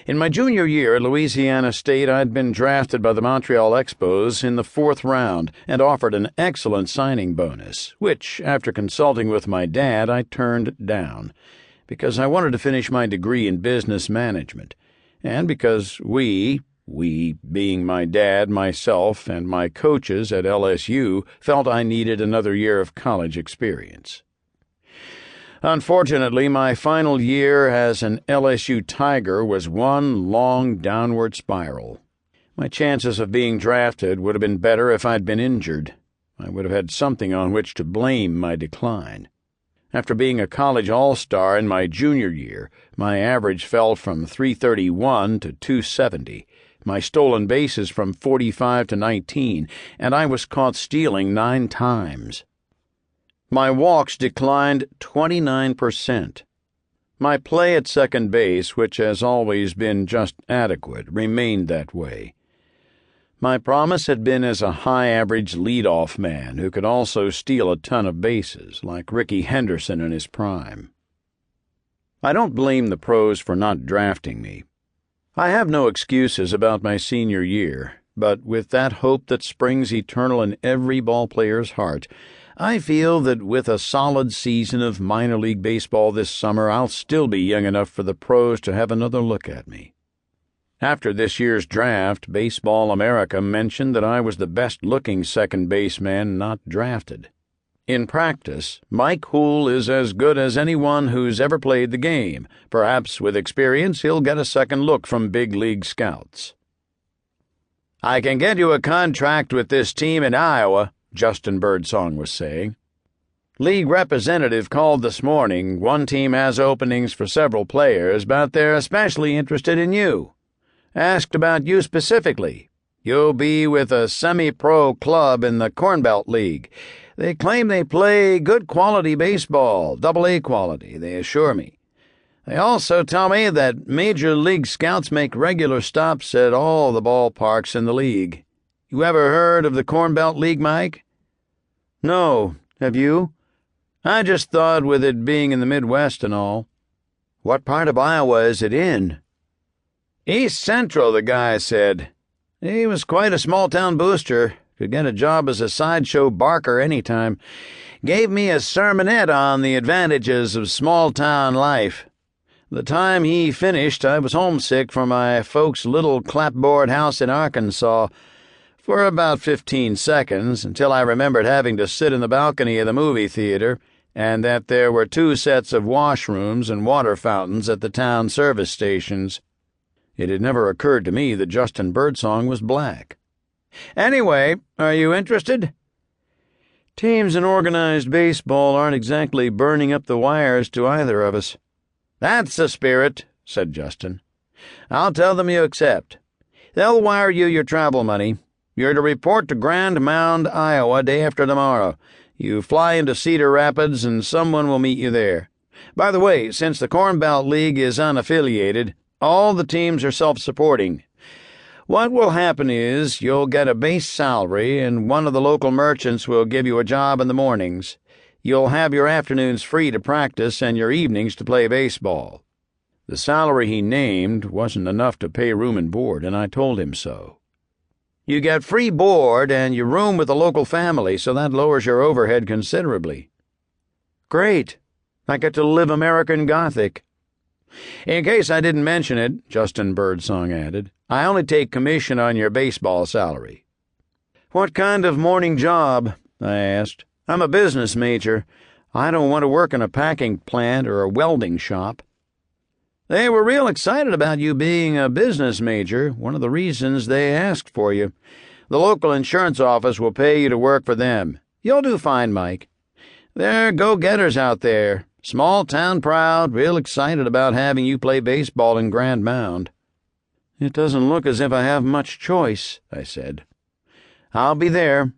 In my junior year at Louisiana State, I'd been drafted by the Montreal Expos in the 4th round and offered an excellent signing bonus, which, after consulting with my dad, I turned down, because I wanted to finish my degree in business management, and because we being my dad, myself, and my coaches at LSU, felt I needed another year of college experience. Unfortunately, my final year as an LSU Tiger was one long downward spiral. My chances of being drafted would have been better if I'd been injured. I would have had something on which to blame my decline. After being a college all-star in my junior year, my average fell from .331 to .270, my stolen bases from 45 to 19, and I was caught stealing 9 times. My walks declined 29%. My play at second base, which has always been just adequate, remained that way. My promise had been as a high-average leadoff man who could also steal a ton of bases, like Rickey Henderson in his prime. I don't blame the pros for not drafting me. I have no excuses about my senior year, but with that hope that springs eternal in every ballplayer's heart, I feel that with a solid season of minor league baseball this summer, I'll still be young enough for the pros to have another look at me. After this year's draft, Baseball America mentioned that I was the best-looking second baseman not drafted. In practice, Mike Hoole is as good as anyone who's ever played the game. Perhaps with experience, he'll get a second look from big league scouts. "I can get you a contract with this team in Iowa," Justin Birdsong was saying. "League representative called this morning. One team has openings for several players, but they're especially interested in you. Asked about you specifically. You'll be with a semi-pro club in the Corn Belt League. They claim they play good quality baseball, AA quality, they assure me. They also tell me that major league scouts make regular stops at all the ballparks in the league. You ever heard of the Corn Belt League, Mike?" "No. Have you?" "I just thought with it being in the Midwest and all." "What part of Iowa is it in?" "East Central," the guy said. He was quite a small-town booster. Could get a job as a sideshow barker any time. Gave me a sermonette on the advantages of small-town life. The time he finished, I was homesick for my folks' little clapboard house in Arkansas for about 15 seconds, until I remembered having to sit in the balcony of the movie theater, and that there were 2 sets of washrooms and water fountains at the town service stations. It had never occurred to me that Justin Birdsong was black. "Anyway, are you interested?" "Teams in organized baseball aren't exactly burning up the wires to either of us." "That's the spirit," said Justin. "I'll tell them you accept. They'll wire you your travel money. You're to report to Grand Mound, Iowa, day after tomorrow. You fly into Cedar Rapids, and someone will meet you there. By the way, since the Corn Belt League is unaffiliated, all the teams are self-supporting. What will happen is you'll get a base salary, and one of the local merchants will give you a job in the mornings. You'll have your afternoons free to practice and your evenings to play baseball." The salary he named wasn't enough to pay room and board, and I told him so. "You get free board and you room with a local family, so that lowers your overhead considerably." "Great. I get to live American Gothic." "In case I didn't mention it," Justin Birdsong added, "I only take commission on your baseball salary." "What kind of morning job?" I asked. "I'm a business major. I don't want to work in a packing plant or a welding shop." "They were real excited about you being a business major, one of the reasons they asked for you. The local insurance office will pay you to work for them. You'll do fine, Mike. They're go-getters out there, small-town proud, real excited about having you play baseball in Grand Mound." "It doesn't look as if I have much choice," I said. "I'll be there.